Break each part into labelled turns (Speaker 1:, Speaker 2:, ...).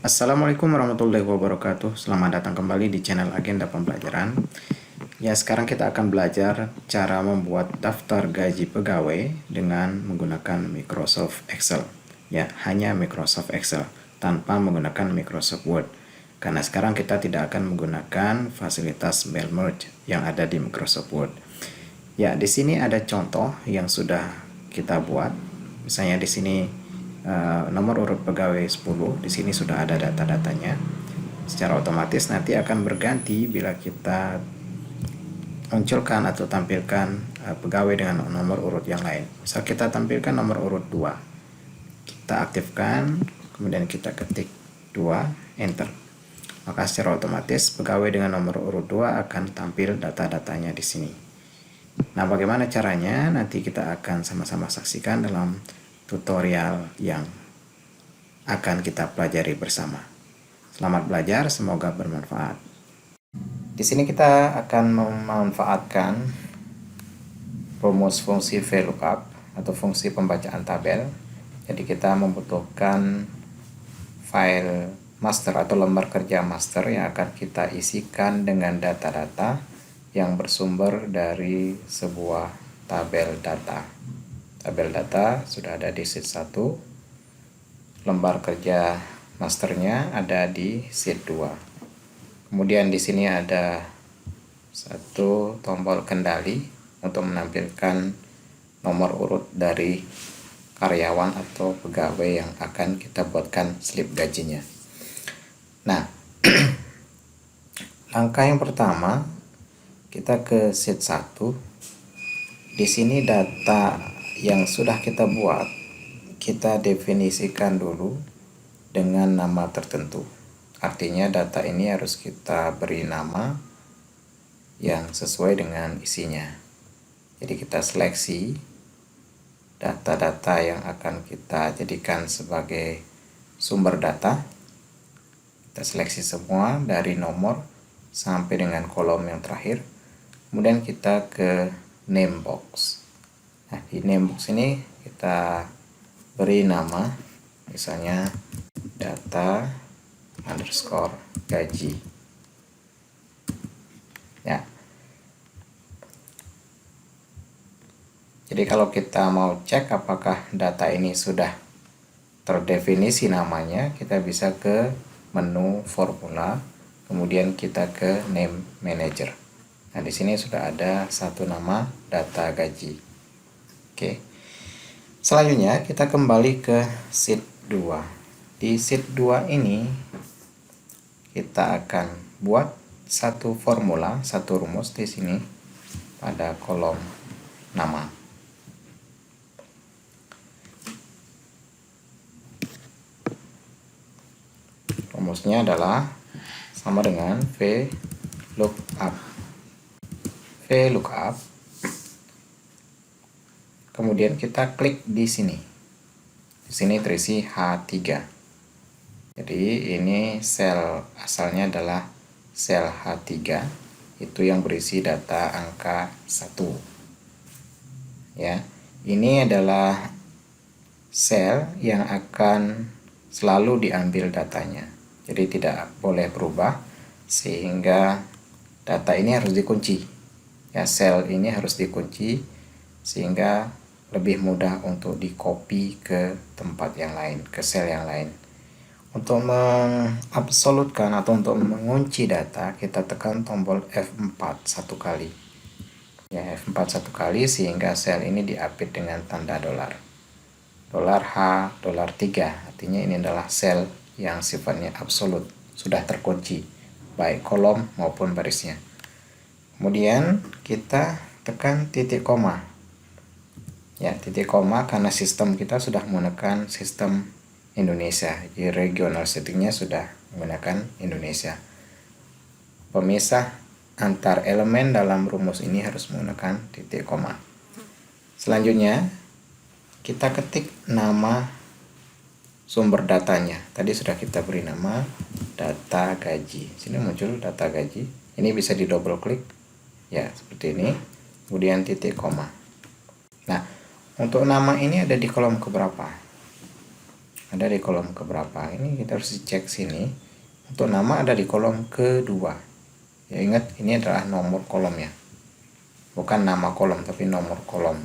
Speaker 1: Assalamualaikum warahmatullahi wabarakatuh. Selamat datang kembali di channel Agenda Pembelajaran. Ya, sekarang kita akan belajar cara membuat daftar gaji pegawai dengan menggunakan Microsoft Excel. Ya, hanya Microsoft Excel tanpa menggunakan Microsoft Word. Karena sekarang kita tidak akan menggunakan fasilitas mail merge yang ada di Microsoft Word. Ya, di sini ada contoh yang sudah kita buat. Misalnya di sini nomor urut pegawai 10, di sini sudah ada data-datanya. Secara otomatis nanti akan berganti bila kita munculkan atau tampilkan pegawai dengan nomor urut yang lain. Misal kita tampilkan nomor urut 2, kita aktifkan, kemudian kita ketik 2, enter. Maka secara otomatis pegawai dengan nomor urut 2 akan tampil data-datanya di sini. Nah, bagaimana caranya? Nanti kita akan sama-sama saksikan dalam tutorial yang akan kita pelajari bersama. Selamat belajar, semoga bermanfaat. Di sini kita akan memanfaatkan rumus fungsi VLOOKUP atau fungsi pembacaan tabel. Jadi kita membutuhkan file master atau lembar kerja master yang akan kita isikan dengan data-data yang bersumber dari sebuah tabel data. Tabel data sudah ada di sheet 1. Lembar kerja masternya ada di sheet 2. Kemudian di sini ada satu tombol kendali untuk menampilkan nomor urut dari karyawan atau pegawai yang akan kita buatkan slip gajinya. Nah, langkah yang pertama kita ke sheet 1. Di sini data yang sudah kita buat kita definisikan dulu dengan nama tertentu. Artinya data ini harus kita beri nama yang sesuai dengan isinya. Jadi kita seleksi data-data yang akan kita jadikan sebagai sumber data. Kita seleksi semua dari nomor sampai dengan kolom yang terakhir. Kemudian kita ke name box. Nah, di name box ini kita beri nama, misalnya data underscore gaji. Ya. Jadi kalau kita mau cek apakah data ini sudah terdefinisi namanya, kita bisa ke menu formula, kemudian kita ke name manager. Nah, di sini sudah ada satu nama data gaji. Oke. Selanjutnya kita kembali ke sheet 2. Di sheet 2 ini kita akan buat satu formula, satu rumus di sini pada kolom nama. Rumusnya adalah sama dengan VLOOKUP. VLOOKUP. Kemudian kita klik di sini. Di sini terisi H3. Jadi ini sel asalnya adalah sel H3, itu yang berisi data angka 1. Ya, ini adalah sel yang akan selalu diambil datanya. Jadi tidak boleh berubah sehingga data ini harus dikunci. Ya, sel ini harus dikunci sehingga lebih mudah untuk di-copy ke tempat yang lain, ke sel yang lain. Untuk mengabsolutkan atau untuk mengunci data, kita tekan tombol F4 satu kali. Ya, F4 satu kali sehingga sel ini diapit dengan tanda dolar. Dolar H, dolar 3, artinya ini adalah sel yang sifatnya absolut, sudah terkunci, baik kolom maupun barisnya. Kemudian kita tekan titik koma. Ya, titik koma karena sistem kita sudah menggunakan sistem Indonesia. Jadi regional settingnya sudah menggunakan Indonesia. Pemisah antar elemen dalam rumus ini harus menggunakan titik koma. Selanjutnya kita ketik nama sumber datanya. Tadi sudah kita beri nama data gaji. Sini muncul data gaji. Ini bisa di double klik. Ya, seperti ini. Kemudian titik koma. Nah, untuk nama ini ada di kolom keberapa? ada di kolom keberapa. Ini kita harus cek sini. Untuk nama ada di kolom kedua. Ya, ingat ini adalah nomor kolomnya, bukan nama kolom tapi nomor kolom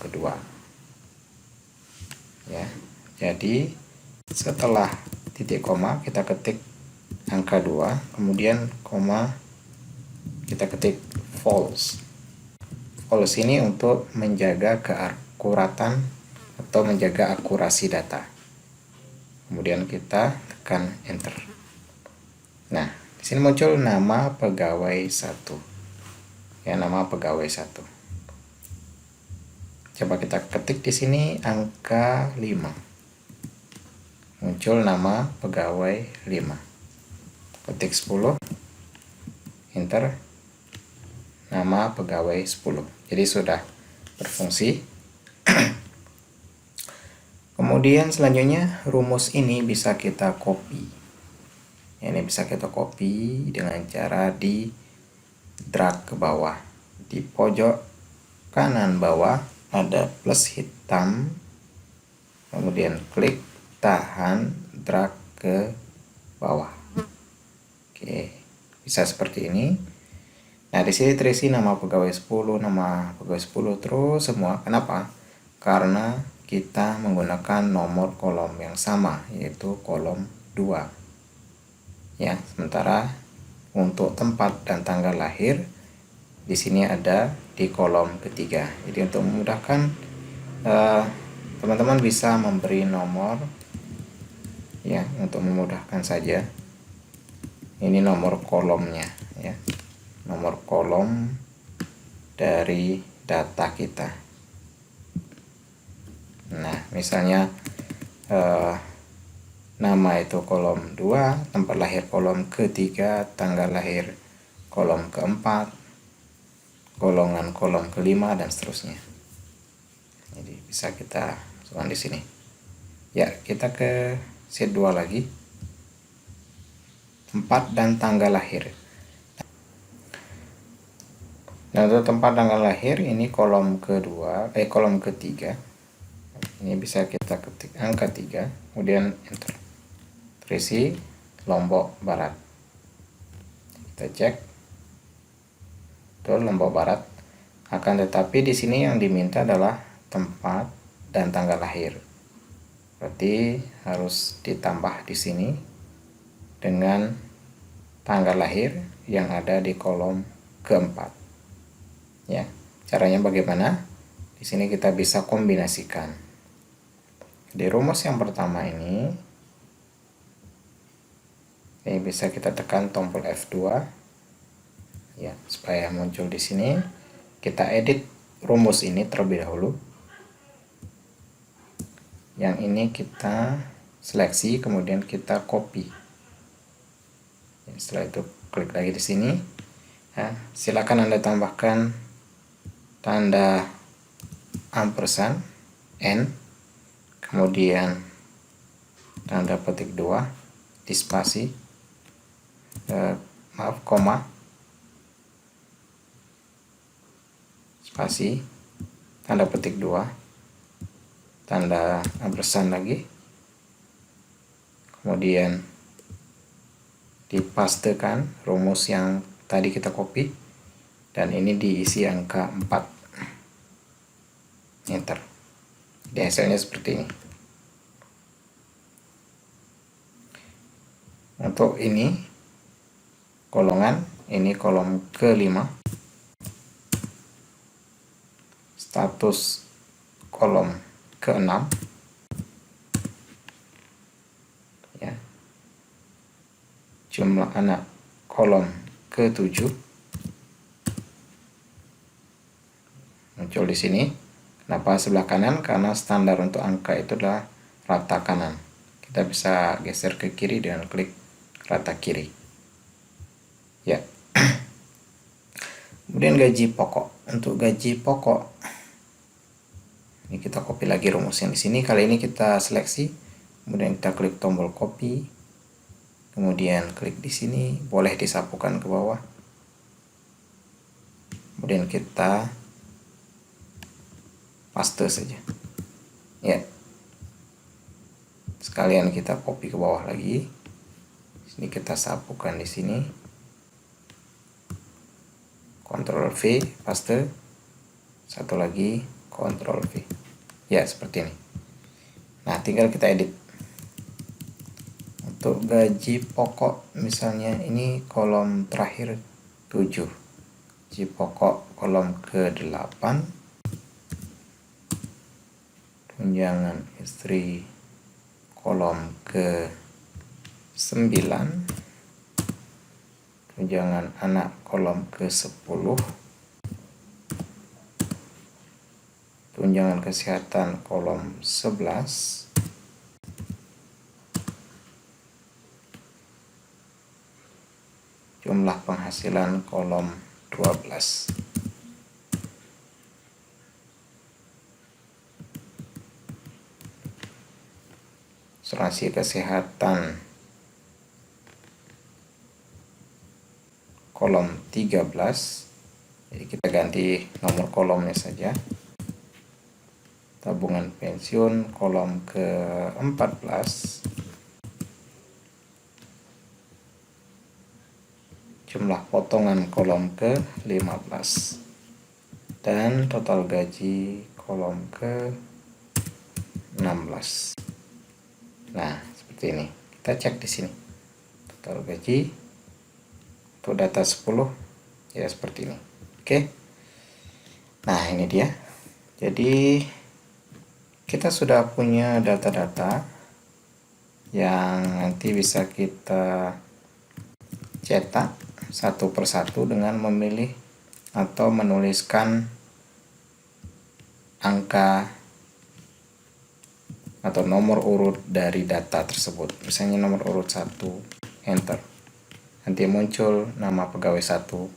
Speaker 1: kedua ya. Jadi setelah titik koma kita ketik angka 2, kemudian koma kita ketik false. False ini untuk menjaga keakuratan atau menjaga akurasi data. Kemudian kita tekan enter. Nah, di sini muncul nama pegawai 1. Ya, nama pegawai 1. Coba kita ketik di sini angka 5. Muncul nama pegawai 5. Ketik 10, enter, nama pegawai 10. Jadi sudah berfungsi. Kemudian selanjutnya rumus ini bisa kita copy. Ini bisa kita copy dengan cara di drag ke bawah. Di pojok kanan bawah ada plus hitam, kemudian klik, tahan, drag ke bawah. Oke, bisa seperti ini. Nah, di sini terisi nama pegawai 10, nama pegawai 10 terus semua. Kenapa? Karena kita menggunakan nomor kolom yang sama, yaitu kolom 2. Ya, sementara untuk tempat dan tanggal lahir di sini ada di kolom ketiga. Jadi untuk memudahkan teman-teman bisa memberi nomor ya, untuk memudahkan saja. Ini nomor kolomnya ya. Nomor kolom dari data kita. Nah, misalnya nama itu kolom 2, tempat lahir kolom ketiga, tanggal lahir kolom keempat, golongan kolom kelima, dan seterusnya. Jadi bisa kita masukkan di sini. Ya, kita ke sheet 2 lagi. Tempat dan tanggal lahir. Nah, untuk tempat tanggal lahir ini kolom kedua, kolom ketiga. Ini bisa kita ketik angka 3, kemudian enter. Terisi Lombok Barat. Kita cek. Betul, Lombok Barat. Akan tetapi di sini yang diminta adalah tempat dan tanggal lahir. Berarti harus ditambah di sini dengan tanggal lahir yang ada di kolom keempat. Ya, caranya bagaimana? Di sini kita bisa kombinasikan. Di rumus yang pertama ini bisa kita tekan tombol F2 ya, supaya muncul di sini. Kita edit rumus ini terlebih dahulu. Yang ini kita seleksi, kemudian kita copy. Setelah itu klik lagi di sini. Ya, silakan Anda tambahkan tanda ampersand n, kemudian tanda petik 2 di spasi, koma, spasi, tanda petik 2, tanda ampersand lagi, kemudian dipastekan rumus yang tadi kita copy, dan ini diisi angka 4. Enter. Jadi hasilnya seperti ini. Untuk ini golongan, ini kolom kelima, status kolom ke-6 ya, jumlah anak kolom ke-7 muncul di sini. Kenapa sebelah kanan? Karena standar untuk angka itu adalah rata kanan. Kita bisa geser ke kiri dengan klik rata kiri. Ya. Kemudian gaji pokok. Untuk gaji pokok, ini kita copy lagi rumus yang di sini. Kali ini kita seleksi, kemudian kita klik tombol copy, kemudian klik di sini, boleh disapukan ke bawah. Kemudian kita paste saja. Ya. sekalian kita copy ke bawah lagi. Sini kita sapukan di sini. Ctrl V, paste. Satu lagi, Ctrl V. Ya, seperti ini. Nah, tinggal kita edit. Untuk gaji pokok, misalnya ini kolom terakhir 7. Gaji pokok kolom ke-8. Tunjangan istri kolom ke-9. Tunjangan anak kolom ke-10. Tunjangan kesehatan kolom 11. Jumlah penghasilan kolom 12. Asuransi kesehatan kolom 13. Jadi kita ganti nomor kolomnya saja. Tabungan pensiun kolom ke-14. Jumlah potongan kolom ke-15. Dan total gaji kolom ke-16. Nah, seperti ini. Kita cek di sini. Total gaji untuk data 10 ya seperti ini. Oke. Nah, ini dia. Jadi kita sudah punya data-data yang nanti bisa kita cetak satu persatu dengan memilih atau menuliskan angka atau nomor urut dari data tersebut. Misalnya nomor urut 1, enter. Nanti muncul nama pegawai 1.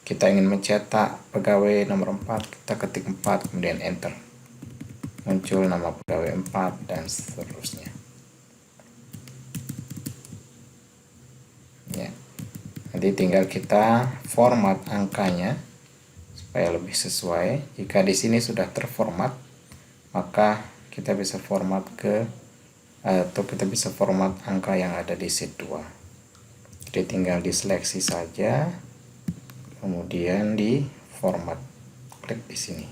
Speaker 1: Kita ingin mencetak pegawai nomor 4, kita ketik 4, kemudian enter. Muncul nama pegawai 4 dan seterusnya. Ya. Nanti tinggal kita format angkanya supaya lebih sesuai. Jika di sini sudah terformat, maka kita bisa format angka yang ada di sheet 2. Jadi tinggal diseleksi saja, kemudian di format, klik di sini.